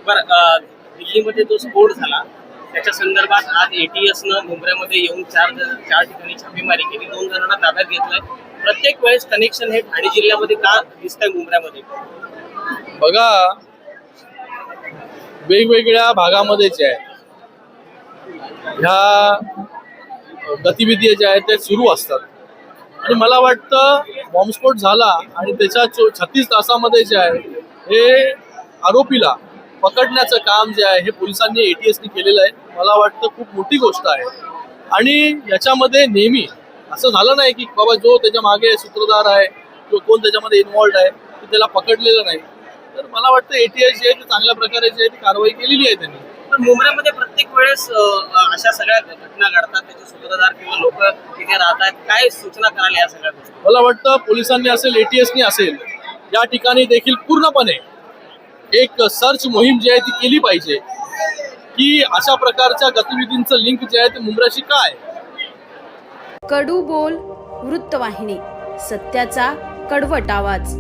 बरं, दिल्लीमध्ये जो स्फोट झाला त्याच्या संदर्भात आज ATS मुंबईमध्ये येऊन चार ठिकाणी छापेमारी केली, 2 जणांना ताब्यात घेतलंय. प्रत्येक वेळेस कनेक्शन हे ठाणे जिल्ह्यामध्ये का दिसतंय मुंबईमध्ये? बघा, वेगवेगळ्या भागामध्येच आहे ह्या गतिविधी ज्या आहेत ते सुरू असतात. आणि मला वाटतं बॉम्बस्फोट झाला आणि त्याच्या 36 तासामध्ये जे आहे हे आरोपीला पकडण्याचं काम जे आहे हे पोलिसांनी ATSने केलेलं आहे. मला वाटतं खूप मोठी गोष्ट आहे. आणि याच्यामध्ये नेहमी असं झालं नाही की बाबा जो त्याच्या मागे सूत्रधार आहे किंवा कोण त्याच्यामध्ये इन्व्हॉल्ड आहे ते त्याला पकडलेलं नाही. तर मला वाटतं ATS जे आहे ते चांगल्या प्रकारे जे आहे ती कारवाई केलेली आहे त्यांनी. पण मुंबईमध्ये प्रत्येक वेळेस अशा सगळ्या घटना घडतात, त्याचे सूत्रधार किंवा लोक तिथे राहतात. काय सूचना करायला या सगळ्या गोष्टी? मला वाटतं पोलिसांनी असेल ATSने असेल या ठिकाणी देखील पूर्णपणे एक सर्च मोहीम जी आहे ती केली पाहिजे की अशा प्रकारच्या गतिविधींचं लिंक जे आहे ते मुंब्र्याशी काय. कडू बोल वृत्तवाहिनी, सत्याचा कडवट आवाज.